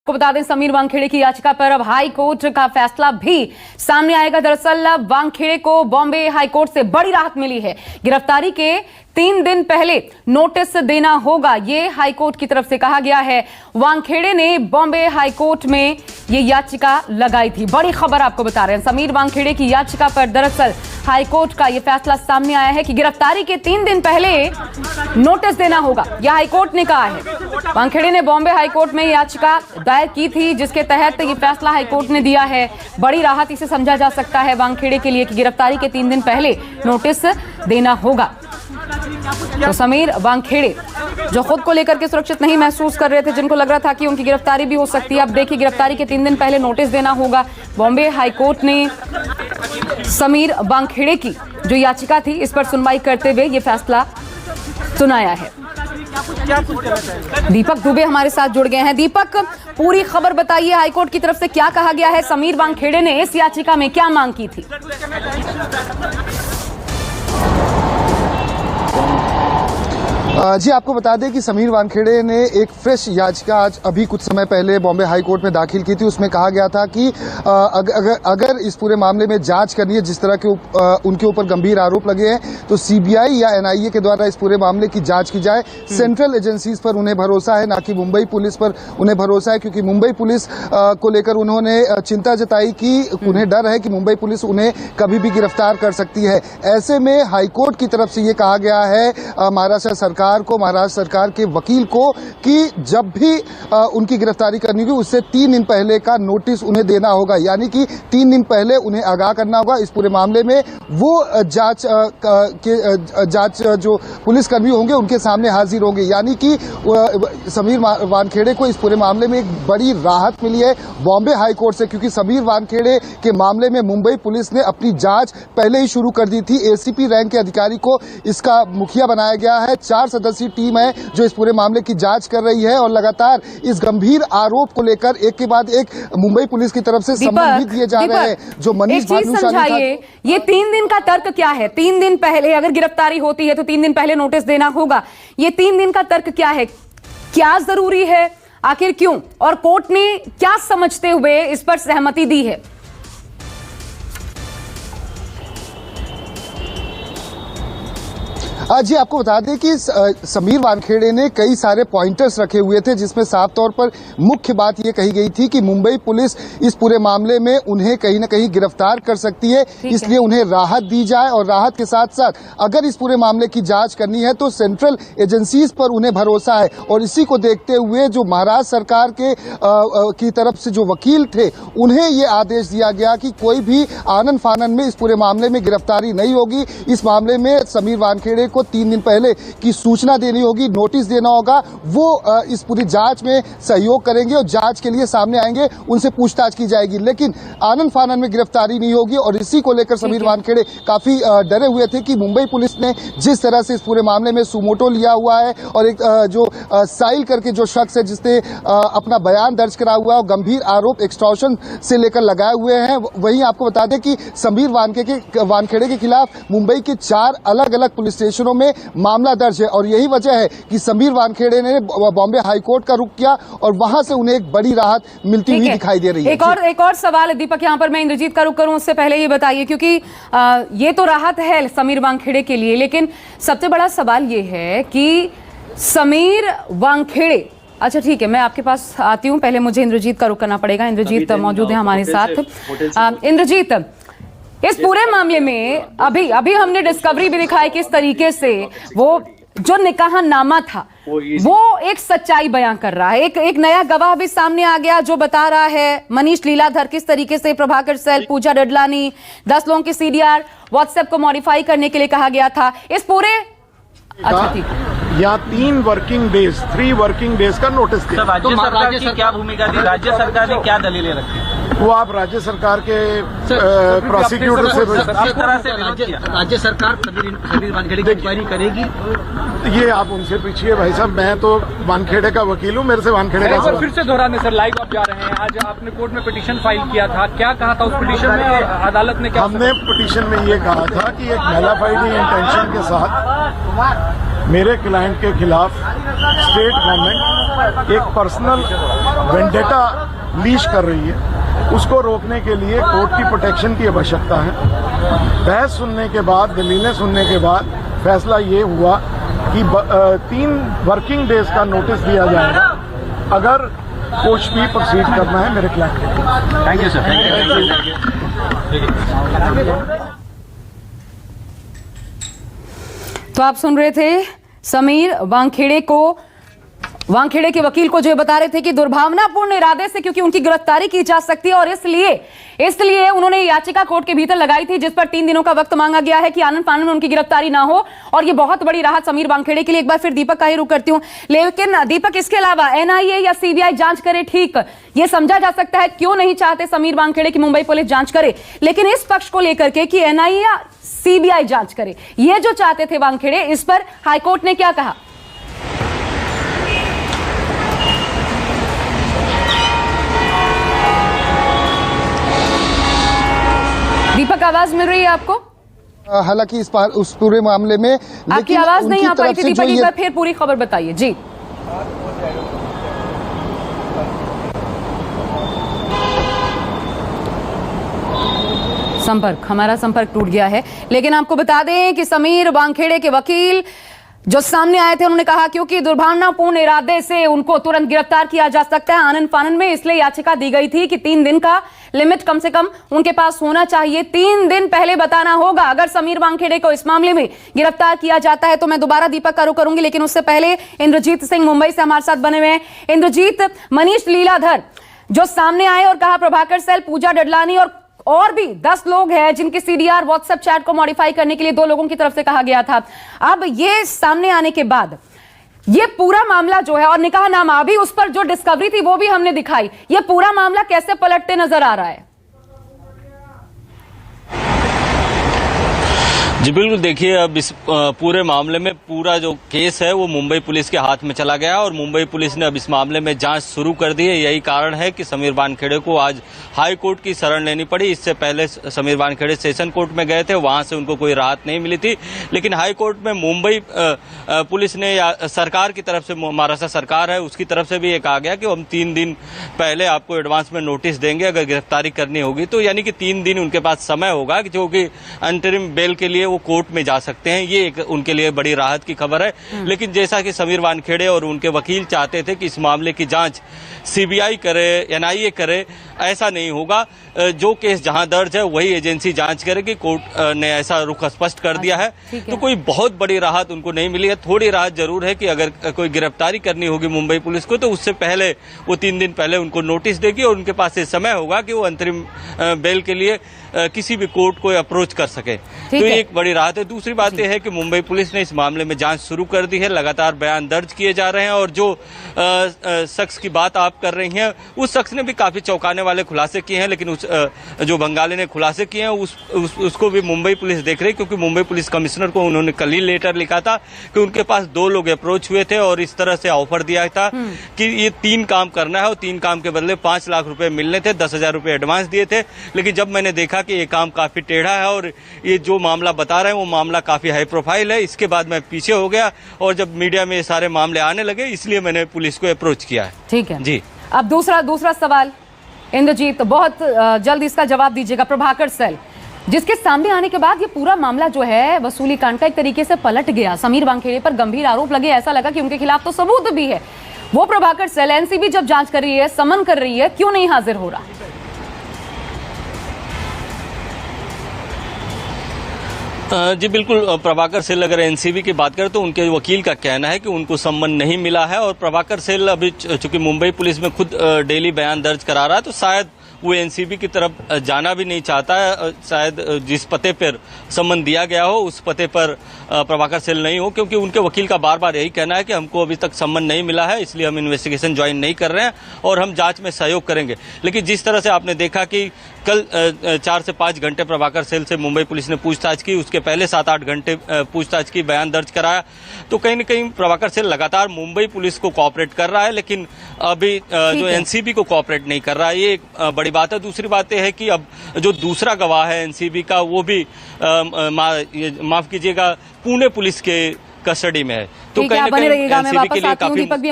को बता दें, समीर वानखेड़े की याचिका पर अब हाई कोर्ट का फैसला भी सामने आएगा। दरअसल वानखेड़े को बॉम्बे हाई कोर्ट से बड़ी राहत मिली है। गिरफ्तारी के 3 दिन पहले नोटिस देना होगा, ये हाई कोर्ट की तरफ से कहा गया है। वानखेड़े ने बॉम्बे हाई कोर्ट में ये याचिका लगाई थी। बड़ी खबर आपको बता रहे हैं, समीर वानखेड़े की याचिका पर दरअसल हाई कोर्ट का ये फैसला सामने आया है कि गिरफ्तारी के 3 दिन पहले नोटिस देना होगा, यह हाई कोर्ट ने कहा है। वानखेड़े ने बॉम्बे हाई कोर्ट में याचिका दायर की थी, जिसके तहत ये फैसला हाई कोर्ट ने दिया है। बड़ी राहत इसे समझा जा सकता है वानखेड़े के लिए कि गिरफ्तारी के 3 दिन पहले नोटिस देना होगा। तो समीर वानखेड़े जो खुद को लेकर के सुरक्षित नहीं महसूस कर रहे थे, जिनको लग रहा था कि उनकी गिरफ्तारी भी हो सकती है, अब देखिए गिरफ्तारी के 3 दिन पहले नोटिस देना होगा। बॉम्बे हाई कोर्ट ने समीर वानखेड़े की जो याचिका थी, इस पर सुनवाई करते हुए ये फैसला सुनाया है। दीपक दुबे हमारे साथ जुड़ गए हैं। दीपक, पूरी खबर बताइए, हाईकोर्ट की तरफ से क्या कहा गया है? समीर वानखेड़े ने इस याचिका में क्या मांग की थी? जी, आपको बता दें कि समीर वानखेड़े ने एक फ्रेश याचिका आज अभी कुछ समय पहले बॉम्बे हाई कोर्ट में दाखिल की थी। उसमें कहा गया था कि अगर इस पूरे मामले में जांच करनी है, जिस तरह के उनके ऊपर गंभीर आरोप लगे हैं, तो सीबीआई या एनआईए के द्वारा इस पूरे मामले की जांच की जाए। सेंट्रल एजेंसीज पर उन्हें भरोसा है, ना कि मुंबई पुलिस पर उन्हें भरोसा है, क्योंकि मुंबई पुलिस को लेकर उन्होंने चिंता जताई कि उन्हें डर है कि मुंबई पुलिस उन्हें कभी भी गिरफ्तार कर सकती है। ऐसे में हाईकोर्ट की तरफ से ये कहा गया है महाराष्ट्र सरकार के वकील को कि जब भी उनकी गिरफ्तारी करनी होगी, उससे 3 दिन पहले का नोटिस उन्हें देना होगा, यानी कि 3 दिन पहले उन्हें आगाह करना होगा इस पूरे मामले में। वो जांच जो पुलिसकर्मी होंगे उनके सामने हाजिर होंगे, यानी कि समीर वानखेड़े को इस पूरे मामले में एक बड़ी राहत मिली है बॉम्बे हाई कोर्ट से, क्योंकि समीर वानखेड़े के मामले में मुंबई पुलिस ने अपनी जांच पहले ही शुरू कर दी थी। एसीपी रैंक के अधिकारी को इसका मुखिया बनाया गया है। 4 सदस्यीय टीम है जो इस पूरे मामले की जांच कर रही है और लगातार इस गंभीर आरोप को लेकर एक के बाद एक मुंबई पुलिस की तरफ से समन भी दिए जा रहे हैं। जो मनीष भानुशाली, ये 3 दिन का तर्क क्या है? 3 दिन पहले अगर गिरफ्तारी होती है तो 3 दिन पहले नोटिस देना होगा, ये 3 दिन का तर्क क्या है? क्या जरूरी है, आखिर क्यों, और कोर्ट ने क्या समझते हुए इस पर सहमति दी है? जी, आपको बता दें कि समीर वानखेड़े ने कई सारे पॉइंटर्स रखे हुए थे, जिसमें साफ तौर पर मुख्य बात यह कही गई थी कि मुंबई पुलिस इस पूरे मामले में उन्हें कहीं न कहीं गिरफ्तार कर सकती है, इसलिए उन्हें राहत दी जाए। और राहत के साथ साथ अगर इस पूरे मामले की जांच करनी है तो सेंट्रल एजेंसीज पर उन्हें भरोसा है। और इसी को देखते हुए जो महाराष्ट्र सरकार की तरफ से जो वकील थे, उन्हें ये आदेश दिया गया कि कोई भी आनन फानन में इस पूरे मामले में गिरफ्तारी नहीं होगी। इस मामले में समीर वानखेड़े को 3 दिन पहले की सूचना देनी होगी, नोटिस देना होगा। वो इस पूरी जांच में सहयोग करेंगे और जांच के लिए सामने आएंगे, उनसे पूछताछ की जाएगी, लेकिन आनन फानन में गिरफ्तारी नहीं होगी। और इसी को लेकर समीर वानखेड़े काफी डरे हुए थे कि मुंबई पुलिस ने जिस तरह से इस पूरे मामले में सुमोटो लिया हुआ है और एक जो साहिल करके जो शख्स है जिसने अपना बयान दर्ज करा हुआ है और गंभीर आरोप एक्सटॉर्शन से लेकर लगाए हुए हैं, वहीं आपको बता दें कि समीर वानखेड़े के खिलाफ मुंबई के 4 अलग अलग पुलिस स्टेशनों में मामला दर्ज है। और यही वजह है कि समीर वानखेड़े ने बॉम्बे हाईकोर्ट का रुख किया और वहां से उन्हें एक बड़ी राहत मिलती हुई दिखाई दे रही है। एक और सवाल दीपक, यहां पर मैं इंद्रजीत का रुख करूं उससे पहले ये बताइए, क्योंकि ये तो राहत है समीर वानखेड़े के लिए, लेकिन सबसे बड़ा सवाल ये है कि समीर वानखेड़े, अच्छा ठीक है, मैं आपके पास आती हूं, पहले मुझे इंद्रजीत का रुख करना पड़ेगा। इंद्रजीत मौजूद है हमारे साथ। इंद्रजीत, इस पूरे मामले में अभी हमने डिस्कवरी भी दिखाई किस तरीके से वो जो निकाहनामा था वो एक सच्चाई बयां कर रहा है। एक नया गवाह भी सामने आ गया जो बता रहा है मनीष लीलाधर किस तरीके से प्रभाकर सेल, पूजा डडलानी, 10 लोगों की सीडीआर व्हाट्सएप को मॉडिफाई करने के लिए कहा गया था। इस पूरे अच्छा ठीक है, यहाँ 3 वर्किंग डेज का नोटिस दिया। राज्य सरकार की क्या भूमिका थी? राज्य सरकार ने क्या दलीलें रखी? वो आप राज्य सरकार के प्रोसिक्यूटर से राज्य सरकार समीर वानखेड़े की इंक्वायरी करेगी, ये आप उनसे पूछिए भाई साहब। मैं तो वानखेड़े का वकील हूँ, मेरे से वानखेड़े का। फिर से दोहराने सर, लाइव आप जा रहे हैं, आज आपने कोर्ट में पिटीशन फाइल किया था, क्या कहा था उस पिटीशन में और अदालत ने क्या? हमने पिटीशन में ये कहा था कि एक मेलाफाइडिंग इंटेंशन के साथ मेरे क्लाइंट के खिलाफ स्टेट गवर्नमेंट एक पर्सनल वेंडेटा लीज कर रही है। उसको रोकने के लिए कोर्ट की प्रोटेक्शन की आवश्यकता है। बहस सुनने के बाद, दलीलें सुनने के बाद फैसला ये हुआ कि 3 वर्किंग डेज का नोटिस दिया जाएगा अगर कुछ भी प्रोसीड करना है मेरे क्लाइंट के। Thank you sir. तो आप सुन रहे थे समीर वानखेड़े के वकील को जो बता रहे थे कि दुर्भावनापूर्ण इरादे से क्योंकि उनकी गिरफ्तारी की जा सकती है और इसलिए उन्होंने याचिका कोर्ट के भीतर लगाई थी जिस पर 3 दिनों का वक्त मांगा गया है कि आनन फानन में उनकी गिरफ्तारी ना हो। और ये बहुत बड़ी राहत समीर वानखेड़े के लिए। एक बार फिर दीपक का ही रुख करती हूं। लेकिन दीपक, इसके अलावा एनआईए या सीबीआई जांच करे, ठीक, ये समझा जा सकता है। क्यों नहीं चाहते समीर वानखेड़े की मुंबई पुलिस जांच करे, लेकिन इस पक्ष को लेकर के कि एनआईए या सीबीआई जांच करे, ये जो चाहते थे वानखेड़े, इस पर हाईकोर्ट ने क्या कहा? दीपक, आवाज मिल रही है आपको? हालांकि उस पूरे मामले में आपकी आवाज नहीं आ पाई थी दीपक, एक बार फिर पूरी खबर बताइए जी। हमारा संपर्क टूट गया है। लेकिन आपको बता दें कि समीर वानखेड़े के वकील जो सामने आए थे, उन्होंने कहा क्योंकि दुर्भावनापूर्ण इरादे से उनको तुरंत गिरफ्तार किया जा सकता है आनन फानन में, इसलिए याचिका दी गई थी कि 3 दिन का लिमिट कम से कम उनके पास होना चाहिए। 3 दिन पहले बताना होगा अगर समीर वानखेड़े को इस मामले में गिरफ्तार किया जाता है। तो मैं दोबारा दीपक का रुख करूंगी, लेकिन उससे पहले इंद्रजीत सिंह मुंबई से हमारे साथ बने हुए हैं। इंद्रजीत, मनीष लीलाधर जो सामने आए और कहा प्रभाकर सेल, पूजा डडलानी और भी 10 लोग हैं जिनके सीडीआर व्हाट्सएप चैट को मॉडिफाई करने के लिए 2 लोगों की तरफ से कहा गया था। अब ये सामने आने के बाद ये पूरा मामला जो है, और निकाहनामा अभी उस पर जो डिस्कवरी थी वो भी हमने दिखाई, ये पूरा मामला कैसे पलटते नजर आ रहा है? जी बिल्कुल, देखिए अब इस पूरे मामले में पूरा जो केस है वो मुंबई पुलिस के हाथ में चला गया और मुंबई पुलिस ने अब इस मामले में जांच शुरू कर दी है। यही कारण है कि समीर वानखेड़े को आज हाई कोर्ट की शरण लेनी पड़ी। इससे पहले समीर वानखेड़े सेशन कोर्ट में गए थे, वहां से उनको कोई राहत नहीं मिली थी, लेकिन हाई कोर्ट में मुंबई पुलिस ने या सरकार की तरफ से, महाराष्ट्र सरकार है उसकी तरफ से भी ये कहा गया कि हम 3 दिन पहले आपको एडवांस में नोटिस देंगे अगर गिरफ्तारी करनी होगी। तो यानी कि 3 दिन उनके पास समय होगा जो कि अंतरिम बेल के लिए वो कोर्ट में जा सकते हैं। ये एक उनके लिए बड़ी राहत की खबर है। लेकिन जैसा कि समीर वानखेड़े और उनके वकील चाहते थे कि इस मामले की जांच सीबीआई करे, एनआईए करे, ऐसा नहीं होगा। जो केस जहां दर्ज है वही एजेंसी जांच करेगी। कोर्ट ने ऐसा रुख स्पष्ट कर दिया है। तो कोई बहुत बड़ी राहत उनको नहीं मिली है। थोड़ी राहत जरूर है कि अगर कोई गिरफ्तारी करनी होगी मुंबई पुलिस को तो उससे पहले वो 3 दिन पहले उनको नोटिस देगी और उनके पास ये समय होगा कि वो अंतरिम बेल के लिए किसी भी कोर्ट को अप्रोच कर सके। तो ये एक बड़ी राहत है। दूसरी बात यह है कि मुंबई पुलिस ने इस मामले में जांच शुरू कर दी है। लगातार बयान दर्ज किए जा रहे हैं और जो शख्स की बात आप कर रही हैं उस शख्स ने भी काफी चौंकाने वाले खुलासे किए हैं, लेकिन उस जो बंगाली ने खुलासे किए हैं उसको भी मुंबई पुलिस देख रही है, क्योंकि मुंबई पुलिस कमिश्नर को उन्होंने कल ही लेटर लिखा था कि उनके पास 2 लोग अप्रोच हुए थे और इस तरह से ऑफर दिया था कि ये 3 काम करना है और 3 काम के बदले 5 लाख रुपए मिलने थे, 10,000 रुपए एडवांस दिए थे। लेकिन जब मैंने देखा कि ये काम काफी टेढ़ा है और ये जो मामला बता रहे हैं वो मामला काफी हाई प्रोफाइल है, इसके बाद मैं पीछे हो गया और जब मीडिया में ये सारे मामले आने लगे इसलिए मैंने पुलिस को अप्रोच किया है। ठीक है जी। अब दूसरा सवाल इंद्रजीत, बहुत जल्द इसका जवाब दीजिएगा। प्रभाकर सेल जिसके सामने आने के बाद ये पूरा मामला जो है वसूली कांड का एक तरीके से पलट गया। समीर वानखेड़े पर गंभीर आरोप लगे, ऐसा लगा कि उनके खिलाफ तो सबूत भी है। वो प्रभाकर सेल एनसीबी जब जांच कर रही है, समन कर रही है, क्यों नहीं हाजिर हो रहा? जी बिल्कुल, प्रभाकर सेल अगर एनसीबी की बात करें तो उनके वकील का कहना है कि उनको सम्मन नहीं मिला है और प्रभाकर सेल अभी चूंकि मुंबई पुलिस में खुद डेली बयान दर्ज करा रहा है तो शायद वो एनसीबी की तरफ जाना भी नहीं चाहता है। शायद जिस पते पर सम्मन दिया गया हो उस पते पर प्रभाकर सेल नहीं हो, क्योंकि उनके वकील का बार बार यही कहना है कि हमको अभी तक सम्मन नहीं मिला है, इसलिए हम इन्वेस्टिगेशन ज्वाइन नहीं कर रहे हैं और हम जांच में सहयोग करेंगे। लेकिन जिस तरह से आपने देखा कि कल 4 से 5 घंटे प्रभाकर सेल से मुंबई पुलिस ने पूछताछ की, उसके पहले 7-8 घंटे पूछताछ की, बयान दर्ज कराया, तो कहीं न कहीं प्रभाकर सेल लगातार मुंबई पुलिस को कोऑपरेट कर रहा है, लेकिन अभी जो एनसीबी को कोऑपरेट नहीं कर रहा है। ये एक बड़ी बात है। दूसरी बात यह है कि अब जो दूसरा गवाह है एनसीबी का वो भी माफ कीजिएगा पुणे पुलिस के कस्टडी में है। तो ठीक है, कहीं आप ना बने कहीं रहिएगा, मैं एनसीबी के वापस लिए आती हूँ काफी दीपक भी।